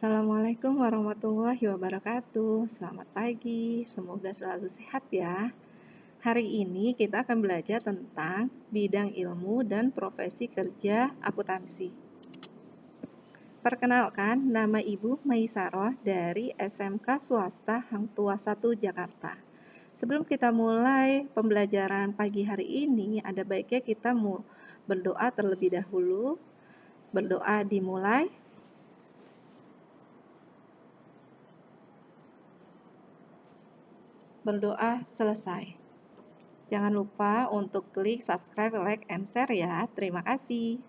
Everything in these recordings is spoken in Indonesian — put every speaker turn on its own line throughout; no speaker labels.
Assalamualaikum warahmatullahi wabarakatuh. Selamat pagi, semoga selalu sehat ya. Hari ini kita akan belajar tentang bidang ilmu dan profesi kerja akuntansi. Perkenalkan, nama Ibu Maisaroh dari SMK Swasta Hang Tuah 1 Jakarta. Sebelum kita mulai pembelajaran pagi hari ini, ada baiknya kita berdoa terlebih dahulu. Berdoa dimulai. Berdoa selesai. Jangan lupa untuk klik subscribe, like, and share ya. Terima kasih.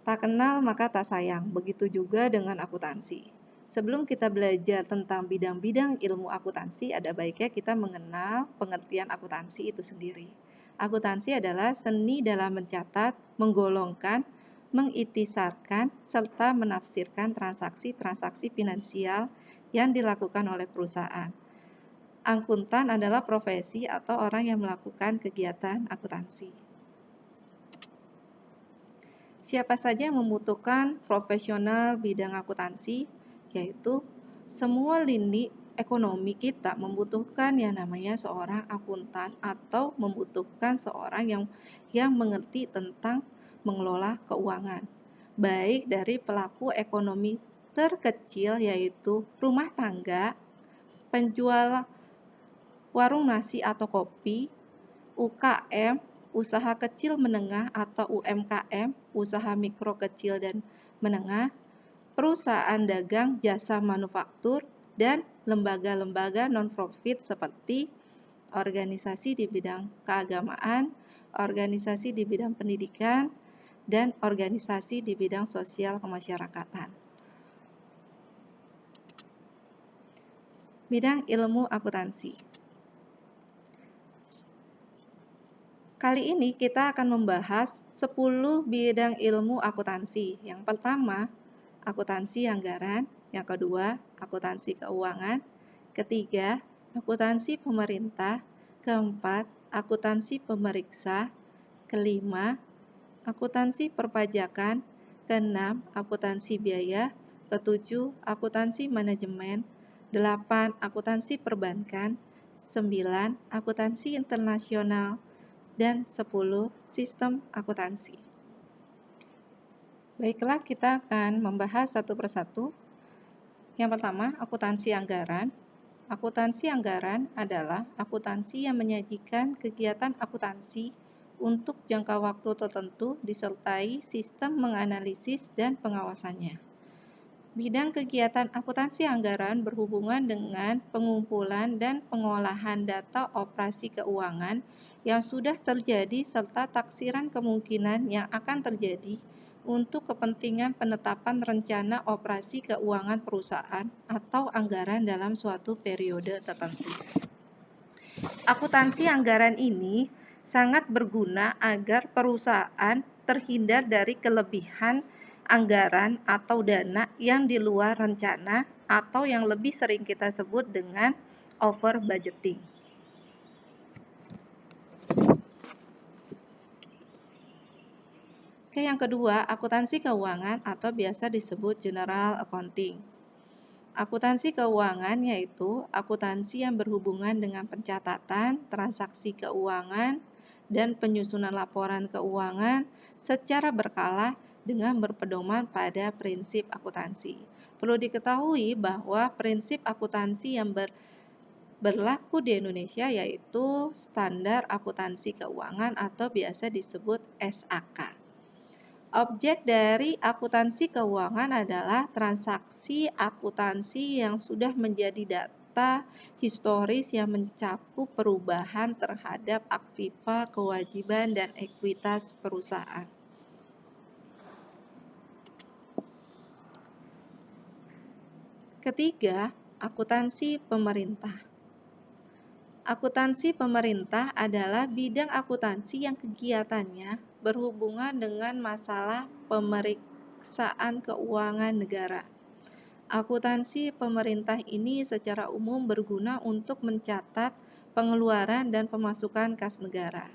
Tak kenal maka tak sayang, begitu juga dengan akuntansi. Sebelum kita belajar tentang bidang-bidang ilmu akuntansi, ada baiknya kita mengenal pengertian akuntansi itu sendiri. Akuntansi adalah seni dalam mencatat, menggolongkan, mengikhtisarkan, serta menafsirkan transaksi-transaksi finansial yang dilakukan oleh perusahaan. Akuntan adalah profesi atau orang yang melakukan kegiatan akuntansi. Siapa saja yang membutuhkan profesional bidang akuntansi, yaitu semua lini ekonomi kita membutuhkan yang namanya seorang akuntan atau membutuhkan seorang yang mengerti tentang mengelola keuangan. Baik dari pelaku ekonomi terkecil yaitu rumah tangga, penjual warung nasi atau kopi, UKM, usaha kecil menengah atau UMKM, usaha mikro kecil dan menengah, perusahaan dagang jasa manufaktur, dan lembaga-lembaga non-profit seperti organisasi di bidang keagamaan, organisasi di bidang pendidikan, dan organisasi di bidang sosial kemasyarakatan. Bidang ilmu akuntansi. Kali ini kita akan membahas 10 bidang ilmu akuntansi. Yang pertama, akuntansi anggaran. Yang kedua, akuntansi keuangan. Ketiga, akuntansi pemerintah. Keempat, akuntansi pemeriksa. Kelima, akuntansi perpajakan. Keenam, akuntansi biaya. Ketujuh, akuntansi manajemen. 8, akuntansi perbankan. 9, akuntansi internasional. Dan 10, sistem akuntansi. Baiklah, kita akan membahas satu persatu. Yang pertama, akuntansi anggaran. Akuntansi anggaran adalah akuntansi yang menyajikan kegiatan akuntansi untuk jangka waktu tertentu disertai sistem menganalisis dan pengawasannya. Bidang kegiatan akuntansi anggaran berhubungan dengan pengumpulan dan pengolahan data operasi keuangan yang sudah terjadi serta taksiran kemungkinan yang akan terjadi untuk kepentingan penetapan rencana operasi keuangan perusahaan atau anggaran dalam suatu periode tertentu. Akuntansi anggaran ini sangat berguna agar perusahaan terhindar dari kelebihan anggaran atau dana yang di luar rencana atau yang lebih sering kita sebut dengan over budgeting. Oke, yang kedua, akuntansi keuangan atau biasa disebut general accounting. Akuntansi keuangan yaitu akuntansi yang berhubungan dengan pencatatan, transaksi keuangan, dan penyusunan laporan keuangan secara berkala dengan berpedoman pada prinsip akuntansi. Perlu diketahui bahwa prinsip akuntansi yang berlaku di Indonesia yaitu Standar Akuntansi Keuangan atau biasa disebut SAK. Objek dari akuntansi keuangan adalah transaksi akuntansi yang sudah menjadi data historis yang mencakup perubahan terhadap aktiva, kewajiban, dan ekuitas perusahaan. Ketiga, akuntansi pemerintah. Akuntansi pemerintah adalah bidang akuntansi yang kegiatannya berhubungan dengan masalah pemeriksaan keuangan negara. Akuntansi pemerintah ini secara umum berguna untuk mencatat pengeluaran dan pemasukan kas negara.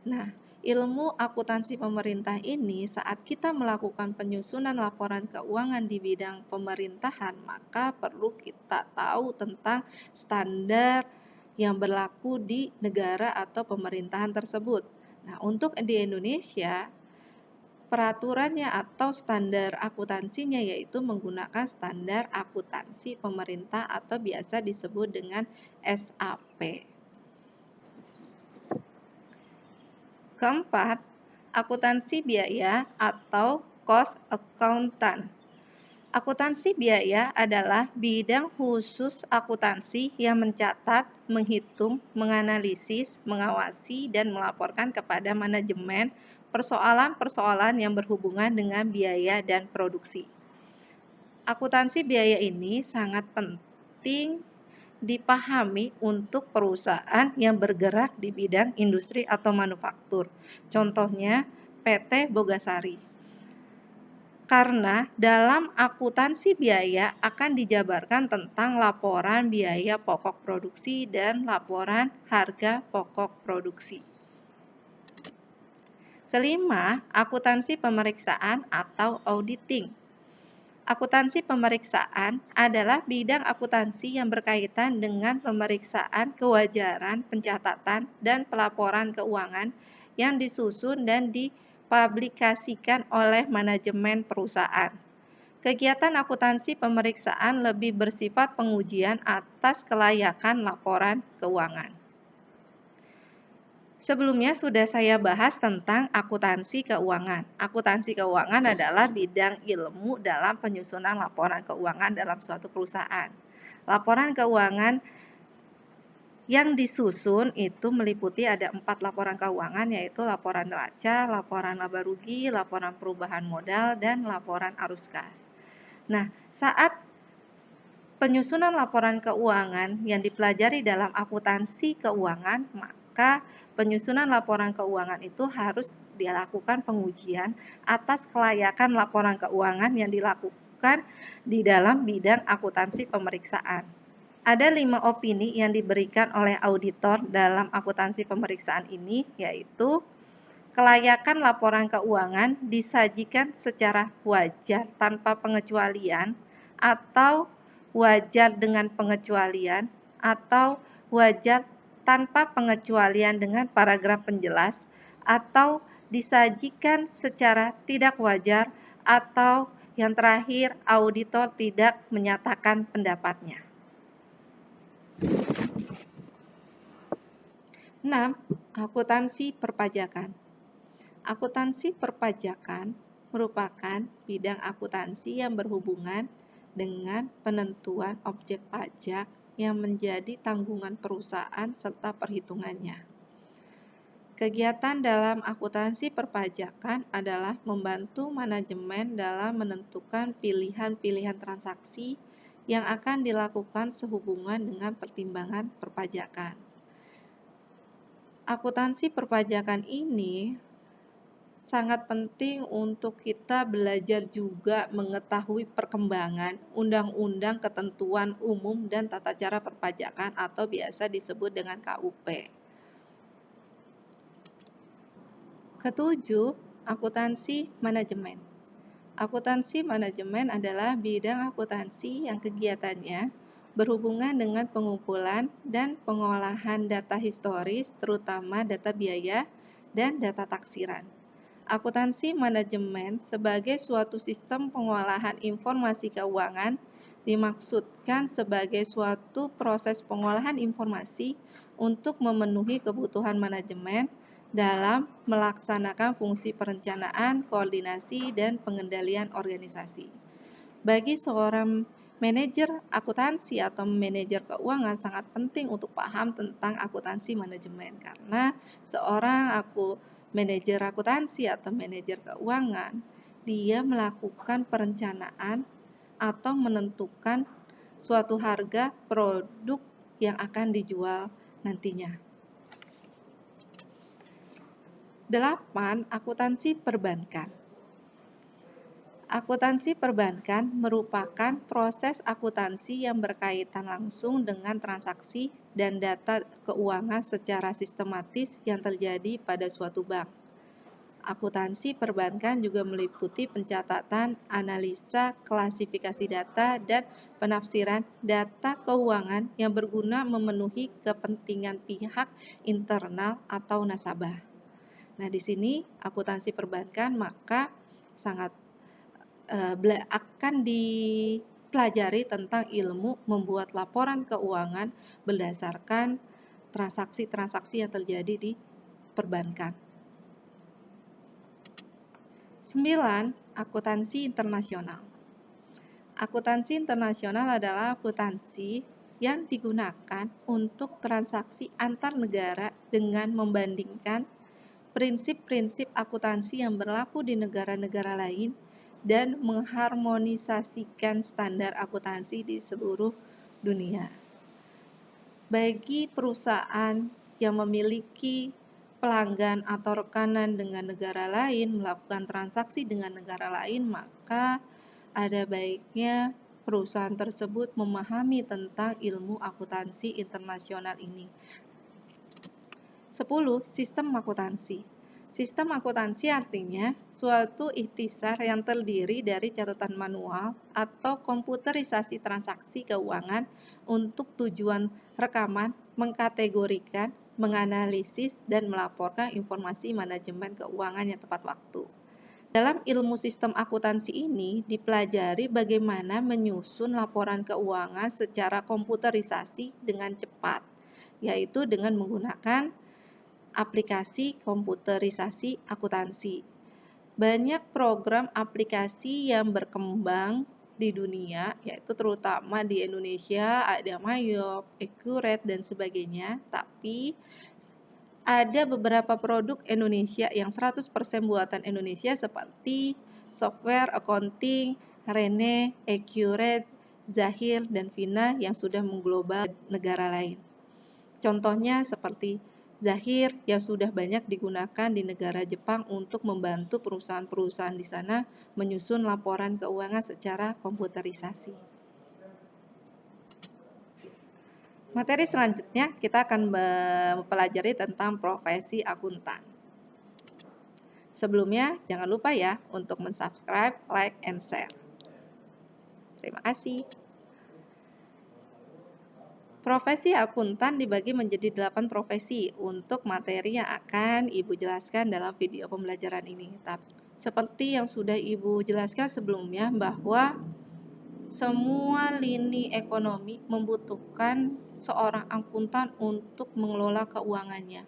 Nah, ilmu akuntansi pemerintah ini saat kita melakukan penyusunan laporan keuangan di bidang pemerintahan, maka perlu kita tahu tentang standar yang berlaku di negara atau pemerintahan tersebut. Nah, untuk di Indonesia, peraturannya atau standar akuntansinya yaitu menggunakan standar akuntansi pemerintah atau biasa disebut dengan SAP. Keempat, akuntansi biaya atau cost accountant. Akuntansi biaya adalah bidang khusus akuntansi yang mencatat, menghitung, menganalisis, mengawasi, dan melaporkan kepada manajemen persoalan-persoalan yang berhubungan dengan biaya dan produksi. Akuntansi biaya ini sangat penting dipahami untuk perusahaan yang bergerak di bidang industri atau manufaktur. Contohnya PT Bogasari. Karena dalam akuntansi biaya akan dijabarkan tentang laporan biaya pokok produksi dan laporan harga pokok produksi. Kelima, akuntansi pemeriksaan atau auditing. Akuntansi pemeriksaan adalah bidang akuntansi yang berkaitan dengan pemeriksaan kewajaran, pencatatan, dan pelaporan keuangan yang disusun dan dipublikasikan oleh manajemen perusahaan. Kegiatan akuntansi pemeriksaan lebih bersifat pengujian atas kelayakan laporan keuangan. Sebelumnya sudah saya bahas tentang akuntansi keuangan. Akuntansi keuangan adalah bidang ilmu dalam penyusunan laporan keuangan dalam suatu perusahaan. Laporan keuangan yang disusun itu meliputi ada 4 laporan keuangan, yaitu laporan neraca, laporan laba rugi, laporan perubahan modal, dan laporan arus kas. Nah, saat penyusunan laporan keuangan yang dipelajari dalam akuntansi keuangan, maka penyusunan laporan keuangan itu harus dilakukan pengujian atas kelayakan laporan keuangan yang dilakukan di dalam bidang akuntansi pemeriksaan. Ada 5 opini yang diberikan oleh auditor dalam akuntansi pemeriksaan ini, yaitu kelayakan laporan keuangan disajikan secara wajar tanpa pengecualian, atau wajar dengan pengecualian, atau wajar tanpa pengecualian dengan paragraf penjelas, atau disajikan secara tidak wajar, atau yang terakhir auditor tidak menyatakan pendapatnya. 6. Akuntansi perpajakan. Akuntansi perpajakan merupakan bidang akuntansi yang berhubungan dengan penentuan objek pajak yang menjadi tanggungan perusahaan serta perhitungannya. Kegiatan dalam akuntansi perpajakan adalah membantu manajemen dalam menentukan pilihan-pilihan transaksi yang akan dilakukan sehubungan dengan pertimbangan perpajakan. Akuntansi perpajakan ini sangat penting untuk kita belajar juga mengetahui perkembangan undang-undang ketentuan umum dan tata cara perpajakan atau biasa disebut dengan KUP. Ketujuh, akuntansi manajemen. Akuntansi manajemen adalah bidang akuntansi yang kegiatannya berhubungan dengan pengumpulan dan pengolahan data historis, terutama data biaya dan data taksiran. Akuntansi manajemen sebagai suatu sistem pengolahan informasi keuangan dimaksudkan sebagai suatu proses pengolahan informasi untuk memenuhi kebutuhan manajemen dalam melaksanakan fungsi perencanaan, koordinasi, dan pengendalian organisasi. Bagi seorang manajer akuntansi atau manajer keuangan sangat penting untuk paham tentang akuntansi manajemen karena seorang manajer akuntansi atau manajer keuangan, dia melakukan perencanaan atau menentukan suatu harga produk yang akan dijual nantinya. 8. Akuntansi perbankan. Akuntansi perbankan merupakan proses akuntansi yang berkaitan langsung dengan transaksi dan data keuangan secara sistematis yang terjadi pada suatu bank. Akuntansi perbankan juga meliputi pencatatan, analisa, klasifikasi data, dan penafsiran data keuangan yang berguna memenuhi kepentingan pihak internal atau nasabah. Nah, di sini akuntansi perbankan maka sangat akan dipelajari tentang ilmu membuat laporan keuangan berdasarkan transaksi-transaksi yang terjadi di perbankan. 9. Akuntansi internasional. Akuntansi internasional adalah akuntansi yang digunakan untuk transaksi antar negara dengan membandingkan prinsip-prinsip akuntansi yang berlaku di negara-negara lain dan mengharmonisasikan standar akuntansi di seluruh dunia. Bagi perusahaan yang memiliki pelanggan atau rekanan dengan negara lain melakukan transaksi dengan negara lain, maka ada baiknya perusahaan tersebut memahami tentang ilmu akuntansi internasional ini. 10. Sistem akuntansi. Sistem akuntansi artinya suatu ikhtisar yang terdiri dari catatan manual atau komputerisasi transaksi keuangan untuk tujuan rekaman, mengkategorikan, menganalisis, dan melaporkan informasi manajemen keuangan yang tepat waktu. Dalam ilmu sistem akuntansi ini dipelajari bagaimana menyusun laporan keuangan secara komputerisasi dengan cepat, yaitu dengan menggunakan aplikasi komputerisasi akuntansi. Banyak program aplikasi yang berkembang di dunia, yaitu terutama di Indonesia, ada Mayop, Accurate, dan sebagainya. Tapi ada beberapa produk Indonesia yang 100% buatan Indonesia seperti software accounting, Rene, Accurate, Zahir, dan Vina yang sudah mengglobal negara lain. Contohnya seperti Zahir yang sudah banyak digunakan di negara Jepang untuk membantu perusahaan-perusahaan di sana menyusun laporan keuangan secara komputerisasi. Materi selanjutnya kita akan mempelajari tentang profesi akuntan. Sebelumnya jangan lupa ya untuk mensubscribe, like, and share. Terima kasih. Profesi akuntan dibagi menjadi 8 profesi untuk materi yang akan Ibu jelaskan dalam video pembelajaran ini. Seperti yang sudah Ibu jelaskan sebelumnya bahwa semua lini ekonomi membutuhkan seorang akuntan untuk mengelola keuangannya.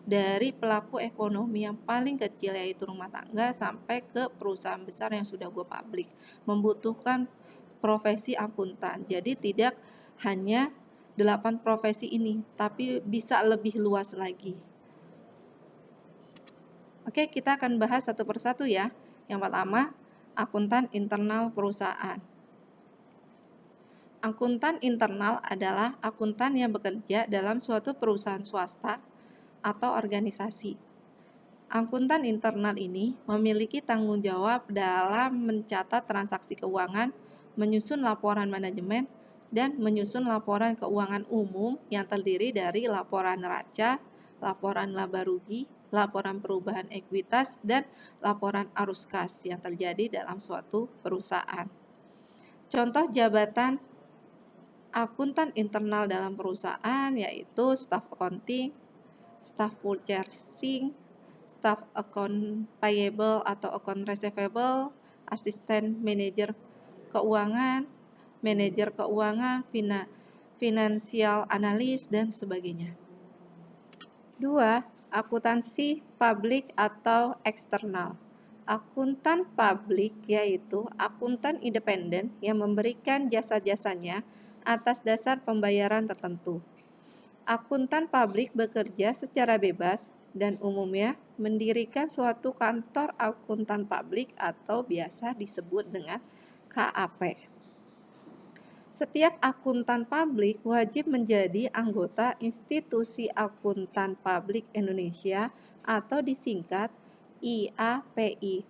Dari pelaku ekonomi yang paling kecil yaitu rumah tangga sampai ke perusahaan besar yang sudah go public membutuhkan profesi akuntan. Jadi tidak hanya 8 profesi ini, tapi bisa lebih luas lagi. Oke, kita akan bahas satu persatu ya. Yang pertama, akuntan internal perusahaan. Akuntan internal adalah akuntan yang bekerja dalam suatu perusahaan swasta atau organisasi. Akuntan internal ini memiliki tanggung jawab dalam mencatat transaksi keuangan, menyusun laporan manajemen, dan menyusun laporan keuangan umum yang terdiri dari laporan neraca, laporan laba rugi, laporan perubahan ekuitas, dan laporan arus kas yang terjadi dalam suatu perusahaan. Contoh jabatan akuntan internal dalam perusahaan yaitu staff accounting, staff purchasing, staff account payable atau account receivable, asisten manajer keuangan, manajer keuangan, financial analis, dan sebagainya. 2. Akuntansi publik atau eksternal. Akuntan publik yaitu akuntan independen yang memberikan jasa-jasanya atas dasar pembayaran tertentu. Akuntan publik bekerja secara bebas dan umumnya mendirikan suatu kantor akuntan publik atau biasa disebut dengan KAP. Setiap akuntan publik wajib menjadi anggota Institusi Akuntan Publik Indonesia atau disingkat IAPI.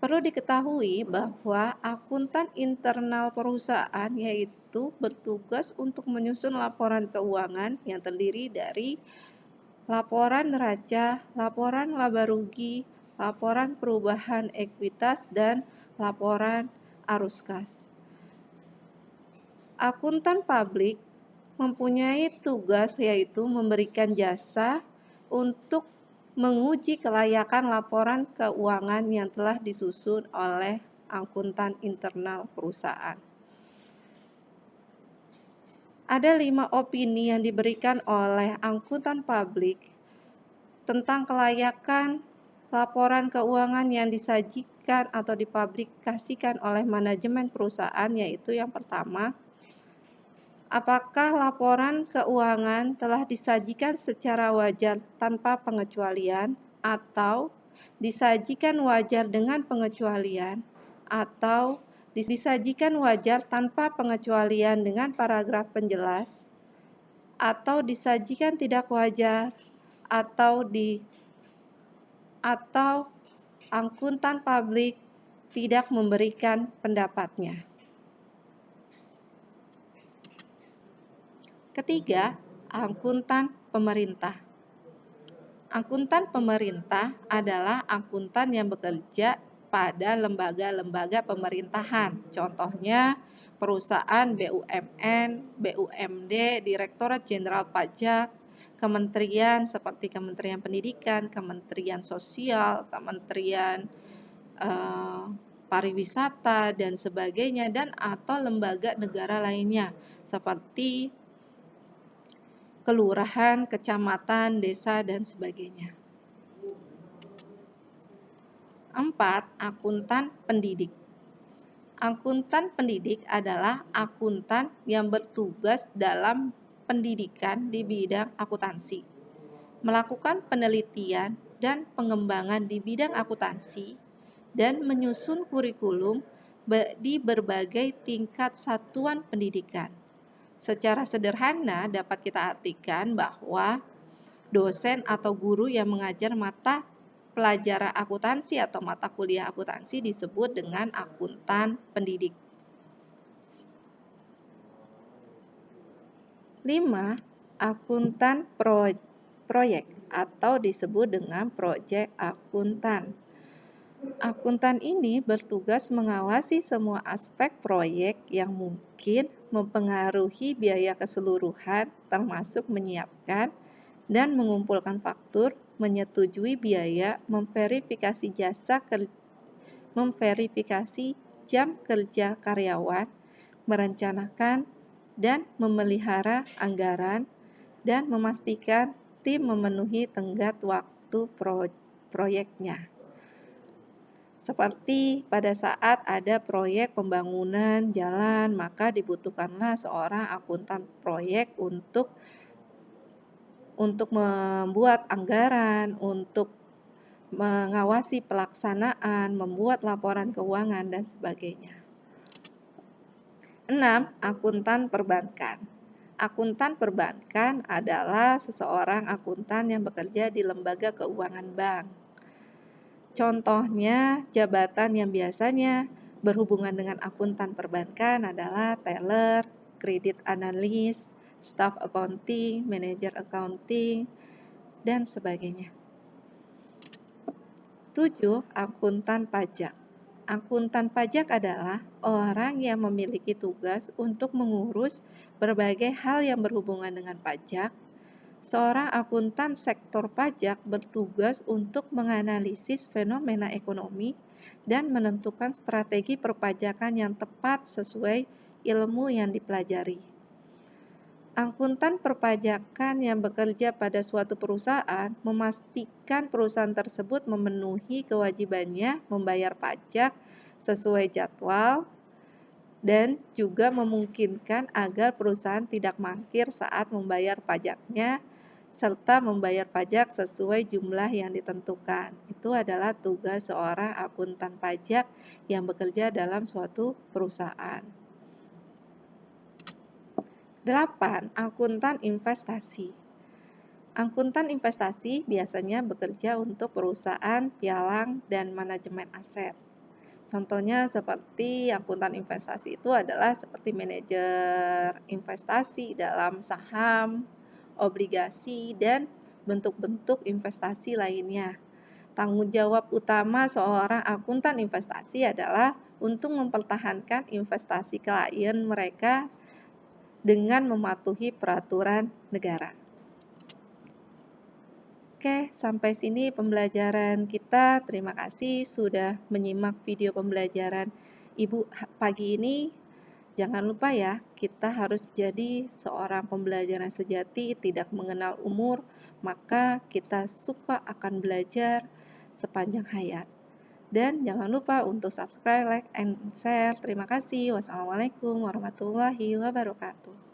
Perlu diketahui bahwa akuntan internal perusahaan yaitu bertugas untuk menyusun laporan keuangan yang terdiri dari laporan neraca, laporan laba rugi, laporan perubahan ekuitas, dan laporan arus kas. Akuntan publik mempunyai tugas yaitu memberikan jasa untuk menguji kelayakan laporan keuangan yang telah disusun oleh akuntan internal perusahaan. Ada 5 opini yang diberikan oleh akuntan publik tentang kelayakan laporan keuangan yang disajikan atau dipublikasikan oleh manajemen perusahaan, yaitu yang pertama, apakah laporan keuangan telah disajikan secara wajar tanpa pengecualian, atau disajikan wajar dengan pengecualian, atau disajikan wajar tanpa pengecualian dengan paragraf penjelas, atau disajikan tidak wajar, atau akuntan publik tidak memberikan pendapatnya. Ketiga, akuntan pemerintah. Akuntan pemerintah adalah akuntan yang bekerja pada lembaga-lembaga pemerintahan. Contohnya, perusahaan BUMN, BUMD, Direktorat Jenderal Pajak, kementerian seperti Kementerian Pendidikan, Kementerian Sosial, Kementerian Pariwisata, dan sebagainya, dan atau lembaga negara lainnya seperti kelurahan, kecamatan, desa, dan sebagainya. 4. Akuntan pendidik. Akuntan pendidik adalah akuntan yang bertugas dalam pendidikan di bidang akuntansi, melakukan penelitian dan pengembangan di bidang akuntansi, dan menyusun kurikulum di berbagai tingkat satuan pendidikan. Secara sederhana dapat kita artikan bahwa dosen atau guru yang mengajar mata pelajaran akuntansi atau mata kuliah akuntansi disebut dengan akuntan pendidik. 5. Akuntan proyek atau disebut dengan project akuntan. Akuntan ini bertugas mengawasi semua aspek proyek yang mungkin mempengaruhi biaya keseluruhan, termasuk menyiapkan dan mengumpulkan faktur, menyetujui biaya, memverifikasi jam kerja karyawan, merencanakan dan memelihara anggaran, dan memastikan tim memenuhi tenggat waktu proyeknya. Seperti pada saat ada proyek pembangunan jalan, maka dibutuhkanlah seorang akuntan proyek untuk membuat anggaran, untuk mengawasi pelaksanaan, membuat laporan keuangan, dan sebagainya. 6. Akuntan perbankan. Akuntan perbankan adalah seseorang akuntan yang bekerja di lembaga keuangan bank. Contohnya, jabatan yang biasanya berhubungan dengan akuntan perbankan adalah teller, kredit analis, staff accounting, manajer accounting, dan sebagainya. 7. Akuntan pajak. Akuntan pajak adalah orang yang memiliki tugas untuk mengurus berbagai hal yang berhubungan dengan pajak. Seorang akuntan sektor pajak bertugas untuk menganalisis fenomena ekonomi dan menentukan strategi perpajakan yang tepat sesuai ilmu yang dipelajari. Akuntan perpajakan yang bekerja pada suatu perusahaan memastikan perusahaan tersebut memenuhi kewajibannya membayar pajak sesuai jadwal dan juga memungkinkan agar perusahaan tidak mangkir saat membayar pajaknya serta membayar pajak sesuai jumlah yang ditentukan. Itu adalah tugas seorang akuntan pajak yang bekerja dalam suatu perusahaan. 8. Akuntan investasi. Akuntan investasi biasanya bekerja untuk perusahaan, pialang, dan manajemen aset. Contohnya seperti akuntan investasi itu adalah seperti manajer investasi dalam saham, obligasi, dan bentuk-bentuk investasi lainnya. Tanggung jawab utama seorang akuntan investasi adalah untuk mempertahankan investasi klien mereka dengan mematuhi peraturan negara. Oke, sampai sini pembelajaran kita. Terima kasih sudah menyimak video pembelajaran Ibu pagi ini. Jangan lupa ya, kita harus jadi seorang pembelajar yang sejati, tidak mengenal umur, maka kita suka akan belajar sepanjang hayat. Dan jangan lupa untuk subscribe, like, and share. Terima kasih. Wassalamualaikum warahmatullahi wabarakatuh.